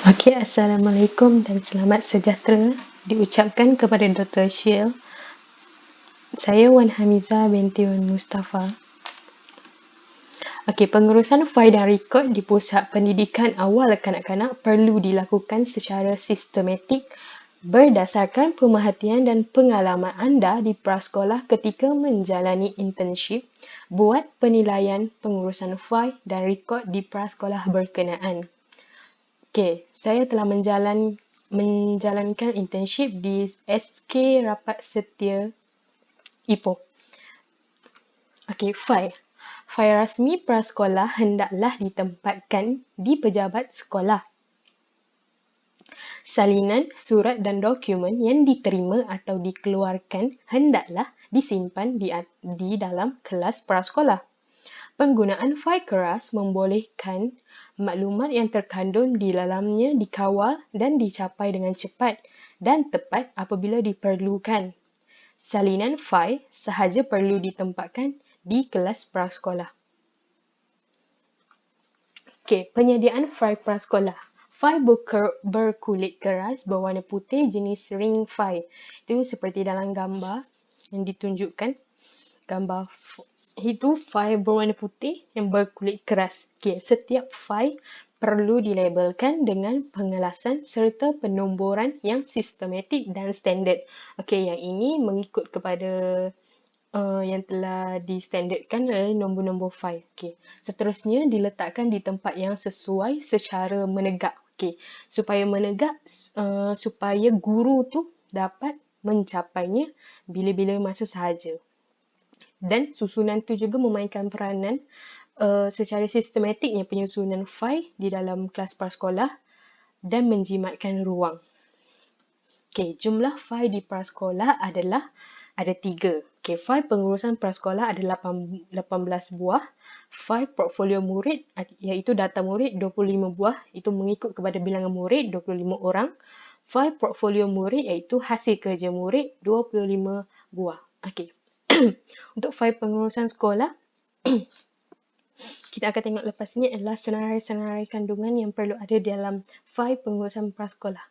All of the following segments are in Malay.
Okey, Assalamualaikum dan selamat sejahtera diucapkan kepada Dr. Shil. Saya Wan Hamiza binti Wan Mustafa. Okey, pengurusan fail dan rekod di pusat pendidikan awal kanak-kanak perlu dilakukan secara sistematik berdasarkan pemerhatian dan pengalaman anda di prasekolah ketika menjalani internship, buat penilaian pengurusan fail dan rekod di prasekolah berkenaan. Okey, saya telah menjalankan internship di SK Rapat Setia Ipoh. Okey, fail rasmi prasekolah hendaklah ditempatkan di pejabat sekolah. Salinan, surat dan dokumen yang diterima atau dikeluarkan hendaklah disimpan di dalam kelas prasekolah. Penggunaan fail keras membolehkan maklumat yang terkandung di dalamnya dikawal dan dicapai dengan cepat dan tepat apabila diperlukan. Salinan fail sahaja perlu ditempatkan di kelas prasekolah. Okey, penyediaan fail prasekolah. Fail berkulit keras berwarna putih jenis ring fail. Itu seperti dalam gambar yang ditunjukkan. Gambar itu fail berwarna putih yang berkulit keras. Okey, setiap fail perlu dilabelkan dengan pengelasan serta penomboran yang sistematik dan standard. Okey, yang ini mengikut kepada yang telah distandardkan adalah nombor-nombor fail. Okey, seterusnya diletakkan di tempat yang sesuai secara menegak. Okey, supaya menegak, supaya guru tu dapat mencapainya bila-bila masa sahaja. Dan susunan tu juga memainkan peranan secara sistematiknya penyusunan fail di dalam kelas prasekolah dan menjimatkan ruang. Okey, jumlah fail di prasekolah adalah ada 3. Okey, fail pengurusan prasekolah ada 18 buah. Fail portfolio murid iaitu data murid 25 buah, itu mengikut kepada bilangan murid 25 orang. Fail portfolio murid iaitu hasil kerja murid 25 buah. Okey. Untuk fail pengurusan sekolah, kita akan tengok lepas ni adalah senarai-senarai kandungan yang perlu ada dalam fail pengurusan prasekolah.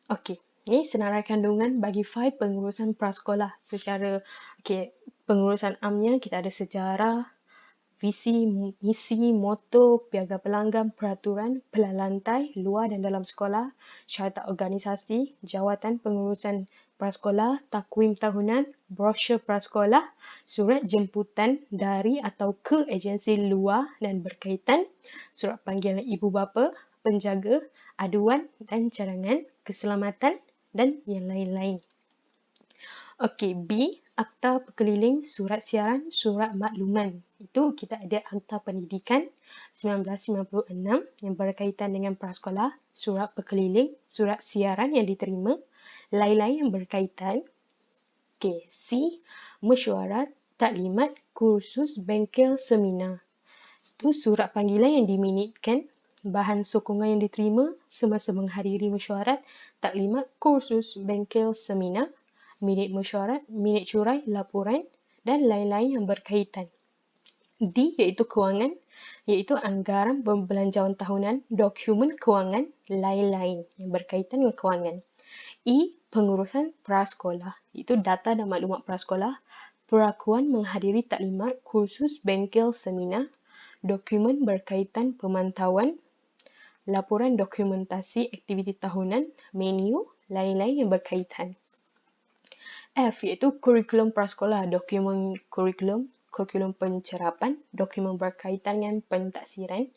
Okey, ni senarai kandungan bagi fail pengurusan prasekolah secara pengurusan amnya kita ada sejarah, visi, misi, moto, piagam pelanggan, peraturan, pelalantai luar dan dalam sekolah, syarikat organisasi, jawatan pengurusan prasekolah, takwim tahunan, brosur prasekolah, surat jemputan dari atau ke agensi luar dan berkaitan, surat panggilan ibu bapa, penjaga, aduan dan cadangan, keselamatan dan yang lain-lain. Okey, B, akta perkeliling, surat siaran, surat makluman. Itu kita ada akta pendidikan 1996 yang berkaitan dengan prasekolah, surat perkeliling, surat siaran yang diterima, lain-lain yang berkaitan. Okey, C, mesyuarat, taklimat, kursus, bengkel, seminar. Itu surat panggilan yang diminitkan, bahan sokongan yang diterima semasa menghadiri mesyuarat, taklimat, kursus, bengkel, seminar, minit mesyuarat, minit curai, laporan dan lain-lain yang berkaitan. D iaitu kewangan, iaitu anggaran pembelanjawan tahunan, dokumen kewangan, lain-lain yang berkaitan dengan kewangan. E, pengurusan prasekolah, iaitu data dan maklumat prasekolah, perakuan menghadiri taklimat, kursus, bengkel, seminar, dokumen berkaitan pemantauan, laporan dokumentasi aktiviti tahunan, menu, lain-lain yang berkaitan. F iaitu kurikulum prasekolah, dokumen kurikulum pencerapan, dokumen berkaitan dengan pentaksiran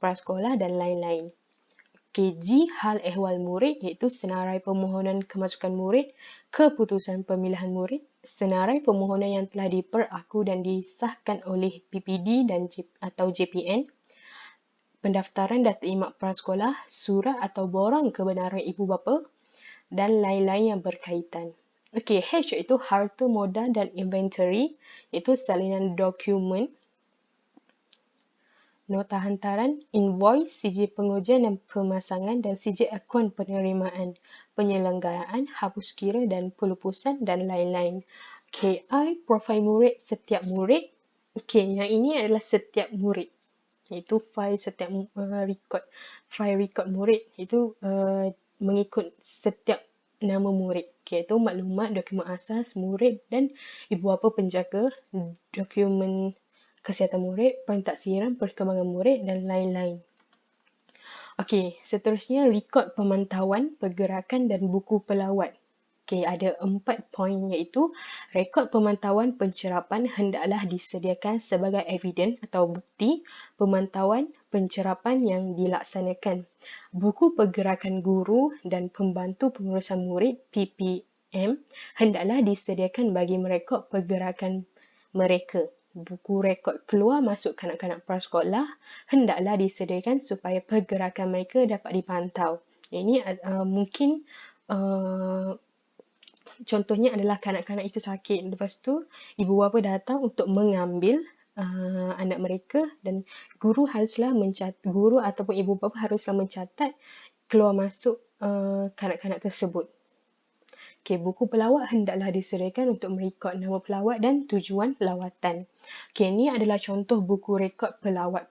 prasekolah dan lain-lain. G, hal ehwal murid iaitu senarai permohonan kemasukan murid, keputusan pemilihan murid, senarai permohonan yang telah diperaku dan disahkan oleh PPD dan atau JPN, pendaftaran dan taklimat prasekolah, surat atau borang kebenaran ibu bapa dan lain-lain yang berkaitan. Okey, H iaitu harta modal dan inventory, iaitu salinan dokumen, nota hantaran, invoice, sijil pengujian dan pemasangan dan sijil akaun penerimaan, penyelenggaraan, hapus kira dan pelupusan dan lain-lain. Okey, I, profil murid setiap murid. Okey, yang ini adalah setiap murid. iaitu file setiap file record murid itu mengikut setiap nama murid. Iaitu maklumat, dokumen asas murid dan ibu bapa penjaga, dokumen kesihatan murid, pentaksiran perkembangan murid dan lain-lain. Okey, seterusnya rekod pemantauan, pergerakan dan buku pelawat. Okey, ada 4 poin iaitu rekod pemantauan pencerapan hendaklah disediakan sebagai eviden atau bukti pemantauan pencerapan yang dilaksanakan. Buku pergerakan guru dan pembantu pengurusan murid PPM hendaklah disediakan bagi merekod pergerakan mereka. Buku rekod keluar masuk kanak-kanak prasekolah hendaklah disediakan supaya pergerakan mereka dapat dipantau. Ini mungkin contohnya adalah kanak-kanak itu sakit. Lepas tu ibu bapa datang untuk mengambil anak mereka dan guru ataupun ibu bapa haruslah mencatat keluar masuk kanak-kanak tersebut. Okey, buku pelawat hendaklah disediakan untuk merekod nama pelawat dan tujuan lawatan. Okey, ini adalah contoh buku rekod pelawat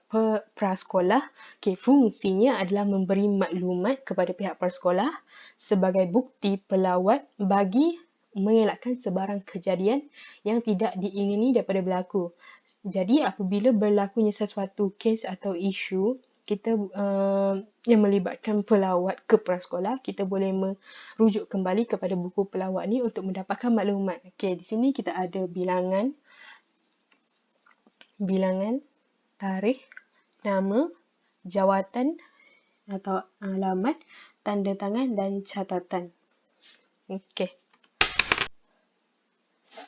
prasekolah. Okey, fungsinya adalah memberi maklumat kepada pihak prasekolah sebagai bukti pelawat bagi mengelakkan sebarang kejadian yang tidak diingini daripada berlaku. Jadi apabila berlakunya sesuatu kes atau isu kita yang melibatkan pelawat ke prasekolah, kita boleh merujuk kembali kepada buku pelawat ni untuk mendapatkan maklumat. Okey, di sini kita ada bilangan, tarikh, nama, jawatan atau alamat, tanda tangan dan catatan. Okey.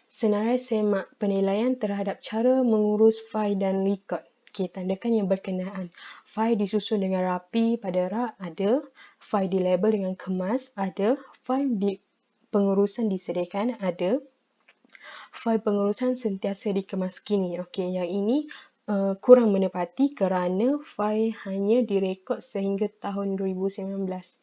Senarai semak penilaian terhadap cara mengurus fail dan rekod. Okey, tandakan yang berkenaan. Fail disusun dengan rapi pada rak, ada. Fail dilabel dengan kemas, ada. Fail pengurusan disediakan, ada. Fail pengurusan sentiasa dikemas kini. Okey, yang ini kurang menepati kerana fail hanya direkod sehingga tahun 2019.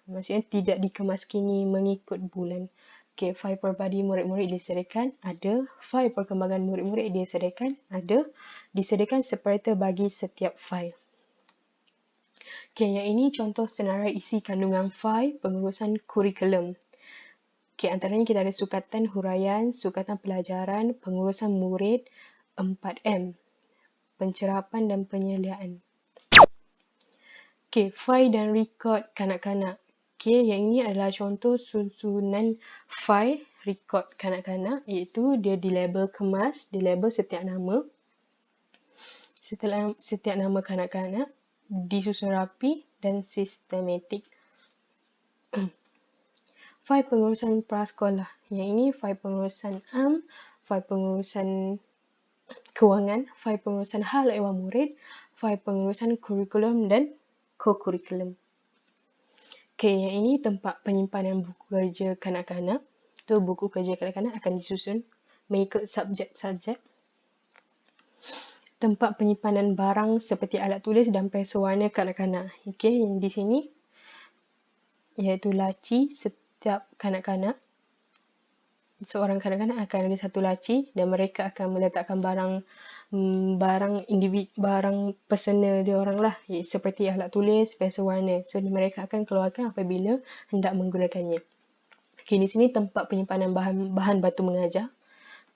Maksudnya tidak dikemas kini mengikut bulan. Okey, fail peribadi murid-murid disediakan, ada. Fail perkembangan murid-murid disediakan, ada. Disediakan separator bagi setiap fail. Okey, yang ini contoh senarai isi kandungan fail pengurusan kurikulum. Okey, antaranya kita ada sukatan huraian, sukatan pelajaran, pengurusan murid, 4M, pencerapan dan penyeliaan. Okey, fail dan rekod kanak-kanak. Okey, yang ini adalah contoh susunan fail rekod kanak-kanak iaitu dia dilabel kemas, dilabel setiap nama. Setiap nama kanak-kanak disusun rapi dan sistematik. Fail pengurusan prasekolah. Yang ini fail pengurusan fail pengurusan kewangan, fail pengurusan hal ehwal murid, fail pengurusan kurikulum dan co-kurikulum. Okey, yang ini tempat penyimpanan buku kerja kanak-kanak. Tu buku kerja kanak-kanak akan disusun mengikut subjek-subjek. Tempat penyimpanan barang seperti alat tulis dan pensel warna kanak-kanak. Okey, yang di sini iaitu laci setiap kanak-kanak. Seorang kanak-kanak akan ada satu laci dan mereka akan meletakkan barang personal dia orang lah, seperti alat tulis, pensel warna. So mereka akan keluarkan apabila hendak menggunakannya. Okey, di sini tempat penyimpanan bahan batu mengajar.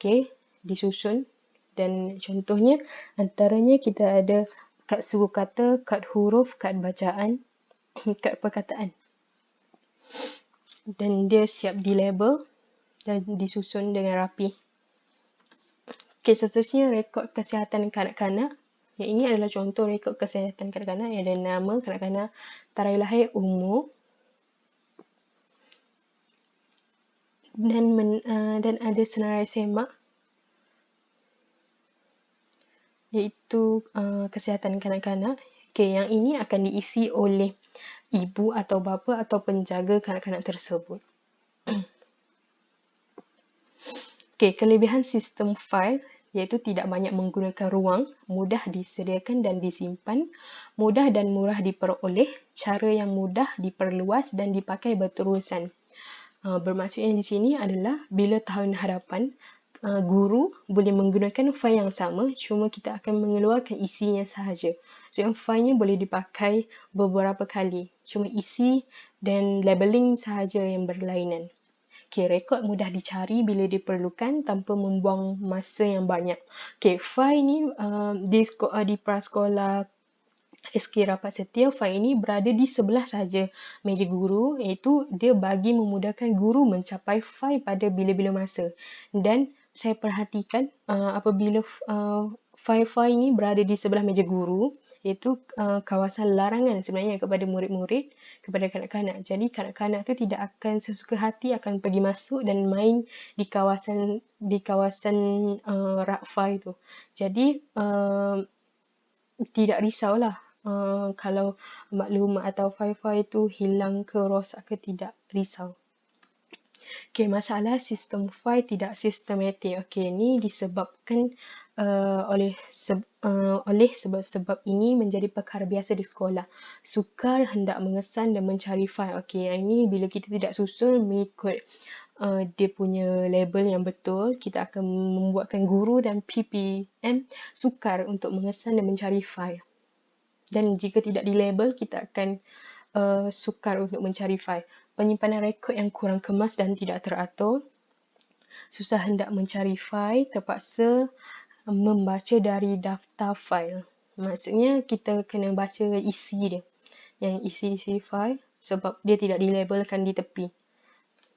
Okey, disusun dan contohnya antaranya kita ada kad suku kata, kad huruf, kad bacaan, kad perkataan. Dan dia siap dilabel dan disusun dengan rapi. Okey, seterusnya rekod kesihatan kanak-kanak. Yang ini adalah contoh rekod kesihatan kanak-kanak yang ada nama kanak-kanak, tarikh lahir, umur dan ada senarai semak iaitu kesihatan kanak-kanak. Okey, yang ini akan diisi oleh ibu atau bapa atau penjaga kanak-kanak tersebut. Okey, kelebihan sistem fail iaitu tidak banyak menggunakan ruang, mudah disediakan dan disimpan, mudah dan murah diperoleh, cara yang mudah diperluas dan dipakai berterusan. Bermaksudnya di sini adalah bila tahun hadapan guru boleh menggunakan file yang sama, cuma kita akan mengeluarkan isinya sahaja. So, yang filenya boleh dipakai beberapa kali, cuma isi dan labeling sahaja yang berlainan. Okay, rekod mudah dicari bila diperlukan tanpa membuang masa yang banyak. Okay, file ni di prasekolah SK Rapat Setia, file ini berada di sebelah saja meja guru, iaitu dia bagi memudahkan guru mencapai file pada bila-bila masa. Dan saya perhatikan apabila file-file ini berada di sebelah meja guru, iaitu kawasan larangan sebenarnya kepada murid-murid, kepada kanak-kanak. Jadi kanak-kanak tu tidak akan sesuka hati akan pergi masuk dan main di kawasan rak file tu. Jadi tidak risaulah kalau maklumat atau file-file tu hilang ke rosak ke tidak, risau. Okay, masalah sistem file tidak sistematik. Okay, ni disebabkan oleh sebab-sebab ini menjadi perkara biasa di sekolah. Sukar hendak mengesan dan mencari file. Okay, yang ini bila kita tidak susun mengikut dia punya label yang betul, kita akan membuatkan guru dan PPM sukar untuk mengesan dan mencari file. Dan jika tidak dilabel, kita akan sukar untuk mencari file. Penyimpanan rekod yang kurang kemas dan tidak teratur, susah hendak mencari file, terpaksa membaca dari daftar file. Maksudnya kita kena baca isi dia, yang isi-isi file, sebab dia tidak dilabelkan di tepi.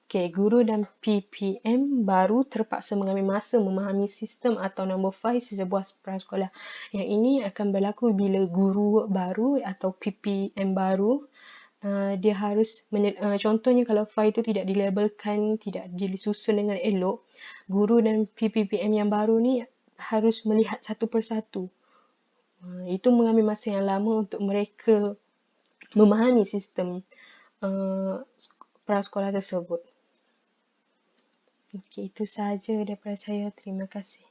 Okay, guru dan PPM baru terpaksa mengambil masa memahami sistem atau nombor file sesebuah prasekolah. Yang ini akan berlaku bila guru baru atau PPM baru, dia harus, contohnya kalau file itu tidak dilabelkan, tidak disusun dengan elok, guru dan PPM yang baru ni harus melihat satu persatu. Itu mengambil masa yang lama untuk mereka memahami sistem prasekolah tersebut. Okey, itu sahaja daripada saya. Terima kasih.